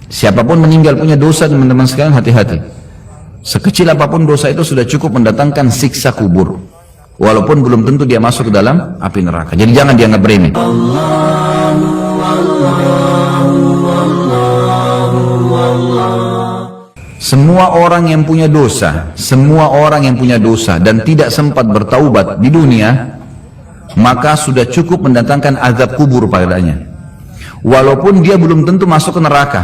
Siapapun meninggal punya dosa, teman-teman sekalian, hati-hati. Sekecil apapun dosa itu sudah cukup mendatangkan siksa kubur, walaupun belum tentu dia masuk ke dalam api neraka. Jadi jangan dianggap remeh. Semua orang yang punya dosa, semua orang yang punya dosa dan tidak sempat bertaubat di dunia, maka sudah cukup mendatangkan azab kubur padanya, walaupun dia belum tentu masuk ke neraka.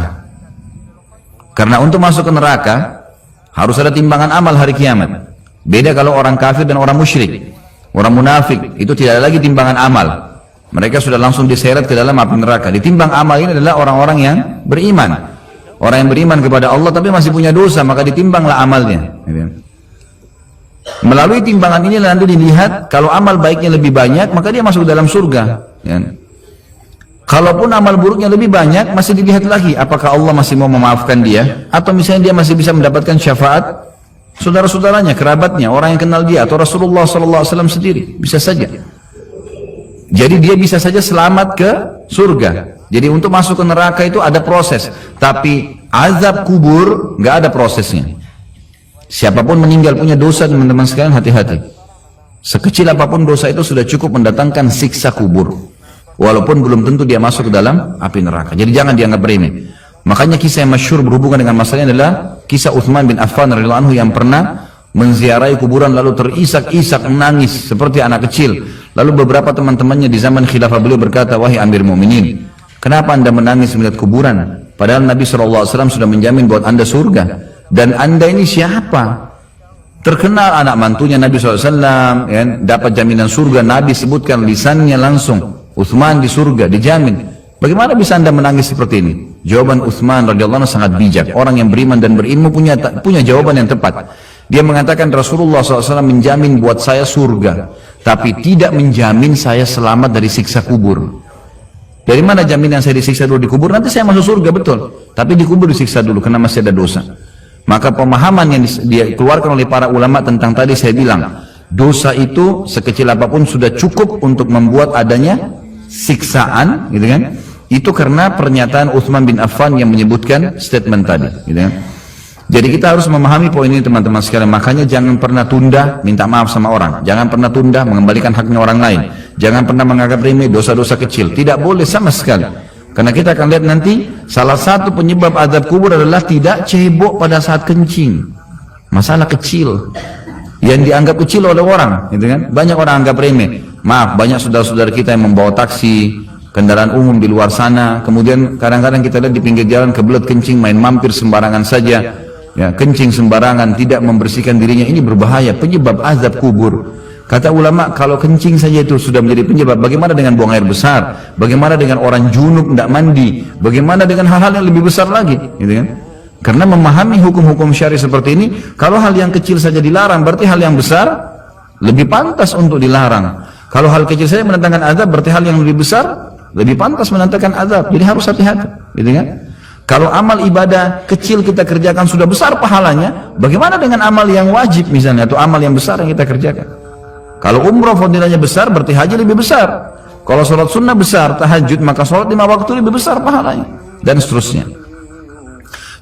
Karena untuk masuk ke neraka harus ada timbangan amal hari kiamat. Beda kalau orang kafir dan orang musyrik. Orang munafik itu tidak ada lagi timbangan amal. Mereka sudah langsung diseret ke dalam api neraka. Ditimbang amal ini adalah orang-orang yang beriman. Orang yang beriman kepada Allah tapi masih punya dosa, maka ditimbanglah amalnya. Melalui timbangan ini nanti dilihat, kalau amal baiknya lebih banyak, maka dia masuk ke dalam surga. Kalaupun amal buruknya lebih banyak, masih dilihat lagi apakah Allah masih mau memaafkan dia, atau misalnya dia masih bisa mendapatkan syafaat saudara-saudaranya, kerabatnya, orang yang kenal dia, atau Rasulullah SAW sendiri, bisa saja. Jadi dia bisa saja selamat ke surga. Jadi untuk masuk ke neraka itu ada proses, tapi azab kubur nggak ada prosesnya. Siapapun meninggal punya dosa, teman-teman sekalian, hati-hati. Sekecil apapun dosa itu sudah cukup mendatangkan siksa kubur, walaupun belum tentu dia masuk ke dalam api neraka. Jadi jangan dianggap remeh. Makanya kisah yang masyhur berhubungan dengan masalah ini adalah kisah Utsman bin Affan radhiyallahu anhu yang pernah menziarahi kuburan lalu terisak-isak menangis seperti anak kecil. Lalu beberapa teman-temannya di zaman khilafah beliau berkata, "Wahai Amir Mukminin, kenapa anda menangis melihat kuburan? Padahal Nabi SAW sudah menjamin buat anda surga. Dan anda ini siapa? Terkenal anak mantunya Nabi SAW, ya, dapat jaminan surga. Nabi sebutkan lisannya langsung, Utsman di surga, dijamin. Bagaimana bisa anda menangis seperti ini?" Jawaban Utsman radhiyallahu anhu sangat bijak. Orang yang beriman dan berilmu punya jawaban yang tepat. Dia mengatakan, Rasulullah SAW menjamin buat saya surga, tapi tidak menjamin saya selamat dari siksa kubur. Dari mana jaminan saya disiksa dulu di kubur? Nanti saya masuk surga, betul. Tapi di kubur disiksa dulu karena masih ada dosa. Maka pemahaman yang dikeluarkan oleh para ulama tentang tadi saya bilang, dosa itu sekecil apapun sudah cukup untuk membuat adanya siksaan, gitu kan? Itu karena pernyataan Utsman bin Affan yang menyebutkan statement tadi, gitu kan? Jadi kita harus memahami poin ini, teman-teman sekalian. Makanya jangan pernah tunda minta maaf sama orang. Jangan pernah tunda mengembalikan haknya orang lain. Jangan pernah menganggap remeh dosa-dosa kecil. Tidak boleh sama sekali. Karena kita akan lihat nanti salah satu penyebab azab kubur adalah tidak cebok pada saat kencing. Masalah kecil yang dianggap kecil oleh orang, gitu kan? Banyak orang anggap remeh. Maaf, banyak saudara-saudara kita yang membawa taksi, kendaraan umum di luar sana, kemudian kadang-kadang kita lihat di pinggir jalan kebelet kencing, main mampir sembarangan saja, ya, kencing sembarangan, tidak membersihkan dirinya. Ini berbahaya, penyebab azab kubur. Kata ulama, kalau kencing saja itu sudah menjadi penyebab, bagaimana dengan buang air besar? Bagaimana dengan orang junub tidak mandi? Bagaimana dengan hal-hal yang lebih besar lagi, gitu kan? Karena memahami hukum-hukum syar'i seperti ini, kalau hal yang kecil saja dilarang, berarti hal yang besar lebih pantas untuk dilarang. Kalau hal kecil saja mendatangkan azab, berarti hal yang lebih besar lebih pantas mendatangkan azab. Jadi harus hati-hati, gitu kan? Kalau amal ibadah kecil kita kerjakan sudah besar pahalanya, bagaimana dengan amal yang wajib misalnya, atau amal yang besar yang kita kerjakan? Kalau umrah fadilahnya besar, berarti haji lebih besar. Kalau sholat sunnah besar, tahajud, maka sholat 5 waktu lebih besar pahalanya, dan seterusnya.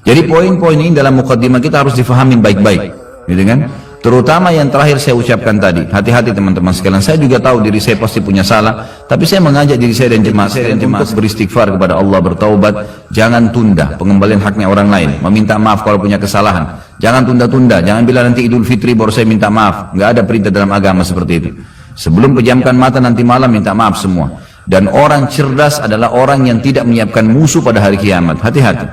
Jadi poin-poin ini dalam mukaddimah kita harus difahami baik-baik, gitu kan? Terutama yang terakhir saya ucapkan tadi, hati-hati teman-teman sekalian. Saya juga tahu diri saya pasti punya salah, tapi saya mengajak diri saya dan jemaah saya untuk beristighfar kepada Allah, bertaubat. Jangan tunda pengembalian haknya orang lain, meminta maaf kalau punya kesalahan. Jangan tunda-tunda, jangan bilang nanti Idul Fitri baru saya minta maaf. Nggak ada perintah dalam agama seperti itu. Sebelum pejamkan mata nanti malam minta maaf semua. Dan orang cerdas adalah orang yang tidak menyiapkan musuh pada hari kiamat. Hati-hati.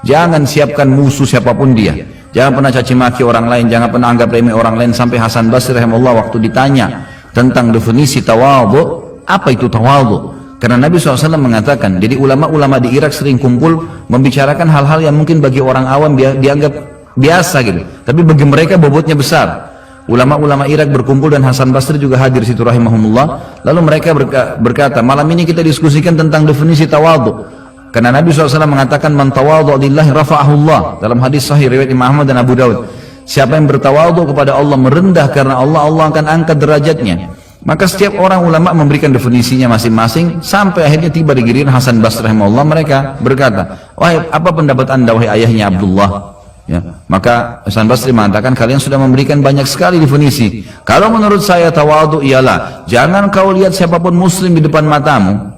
Jangan siapkan musuh siapapun dia. Jangan pernah caci maki orang lain, jangan pernah anggap remeh orang lain. Sampai Hasan Basri rahimahullah waktu ditanya tentang definisi tawadhu, apa itu tawadhu? Karena Nabi SAW mengatakan, jadi ulama-ulama di Irak sering kumpul membicarakan hal-hal yang mungkin bagi orang awam dianggap biasa gitu, tapi bagi mereka bobotnya besar. Ulama-ulama Irak berkumpul dan Hasan Basri juga hadir situ rahimahumullah. Lalu mereka berkata, malam ini kita diskusikan tentang definisi tawadhu. Karena Nabi SAW mengatakan, man tawadhu lillahi rafa'ahullah, dalam hadis sahih riwayat Imam Ahmad dan Abu Daud. Siapa yang bertawadhu kepada Allah, merendah karena Allah, Allah akan angkat derajatnya. Maka setiap orang ulama memberikan definisinya masing-masing sampai akhirnya tiba di giliran Hasan Basri rahimahullah, mereka berkata, wahai apa pendapat anda wahai ayahnya Abdullah? Ya, maka Hasan Basri mengatakan kalian sudah memberikan banyak sekali definisi. Kalau menurut saya tawadhu ialah jangan kau lihat siapapun muslim di depan matamu,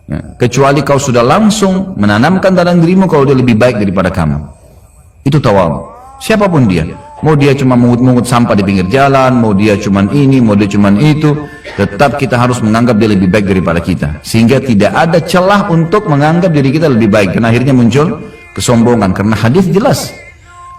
ya, kecuali kau sudah langsung menanamkan dalam dirimu kalau dia lebih baik daripada kamu. Itu tawadhu. Siapapun dia, mau dia cuma mungut-mungut sampah di pinggir jalan, mau dia cuma ini, mau dia cuma itu, tetap kita harus menganggap dia lebih baik daripada kita, sehingga tidak ada celah untuk menganggap diri kita lebih baik. Dan akhirnya muncul kesombongan, karena hadis jelas.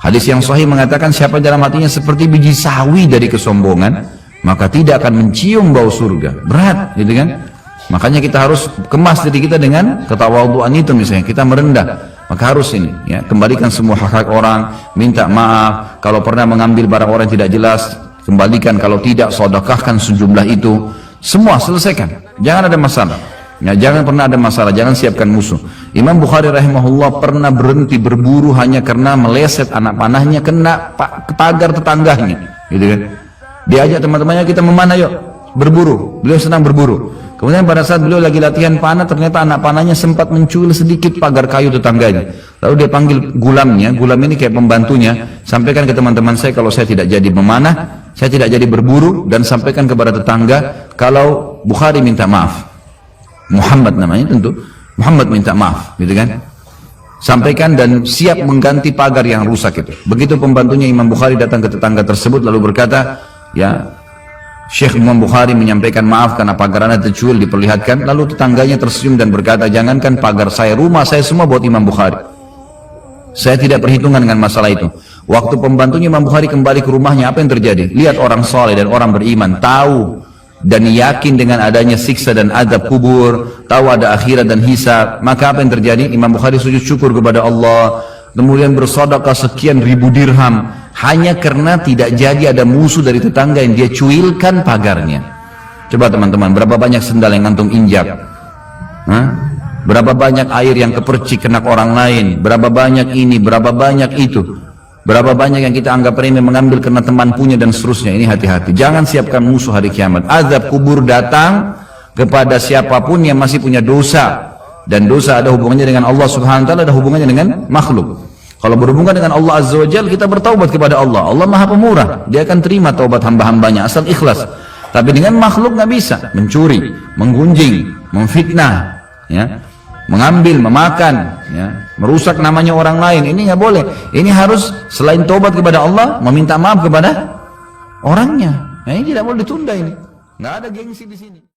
Hadis yang sahih mengatakan siapa dalam hatinya seperti biji sawi dari kesombongan, maka tidak akan mencium bau surga. Berat, gitu kan? Makanya kita harus kemas diri kita dengan ketawadhuan itu. Misalnya kita merendah, maka harus ini, ya, kembalikan semua hak-hak orang, minta maaf kalau pernah mengambil barang orang yang tidak jelas, kembalikan, kalau tidak sedekahkan sejumlah itu, semua selesaikan, jangan ada masalah. Ya, jangan pernah ada masalah, jangan siapkan musuh. Imam Bukhari rahimahullah pernah berhenti berburu hanya karena meleset anak panahnya kena pagar tetangganya, gitu kan? Diajak teman-temannya, kita memanah yuk, berburu. Beliau senang berburu. Kemudian pada saat beliau lagi latihan panah, ternyata anak panahnya sempat mencuil sedikit pagar kayu tetangganya. Lalu dia panggil gulamnya, gulam ini kayak pembantunya, sampaikan ke teman-teman saya kalau saya tidak jadi memanah, saya tidak jadi berburu, dan sampaikan kepada tetangga kalau Bukhari minta maaf. Muhammad namanya tentu, Muhammad minta maaf, gitu kan? Sampaikan dan siap mengganti pagar yang rusak itu. Begitu pembantunya Imam Bukhari datang ke tetangga tersebut lalu berkata, ya, Syekh Imam Bukhari menyampaikan maaf karena pagar anda tercuil, diperlihatkan. Lalu tetangganya tersenyum dan berkata, jangankan pagar saya, rumah saya semua buat Imam Bukhari. Saya tidak perhitungan dengan masalah itu. Waktu pembantunya Imam Bukhari kembali ke rumahnya, apa yang terjadi? Lihat orang soleh dan orang beriman, tahu dan yakin dengan adanya siksa dan azab kubur, tahu ada akhirat dan hisab. Maka apa yang terjadi? Imam Bukhari sujud syukur kepada Allah, kemudian bersedekah sekian ribu dirham, hanya karena tidak jadi ada musuh dari tetangga yang dia cuilkan pagarnya. Coba teman-teman, berapa banyak sendal yang ngantung injak? Berapa banyak air yang kepercik kena orang lain? Berapa banyak ini, berapa banyak itu? Berapa banyak yang kita anggap remeh mengambil karena teman punya dan seterusnya. Ini hati-hati, jangan siapkan musuh hari kiamat. Azab kubur datang kepada siapapun yang masih punya dosa, dan dosa ada hubungannya dengan Allah subhanahu wa ta'ala, ada hubungannya dengan makhluk. Kalau berhubungan dengan Allah azza wa jalla, kita bertaubat kepada Allah. Allah maha pemurah, dia akan terima taubat hamba-hambanya asal ikhlas. Tapi dengan makhluk nggak bisa, mencuri, menggunjing, memfitnah, ya, mengambil, memakan, ya, merusak namanya orang lain, ini nggak boleh. Ini harus selain taubat kepada Allah, meminta maaf kepada orangnya. Nah, ini tidak boleh ditunda ini. Nggak ada gengsi di sini.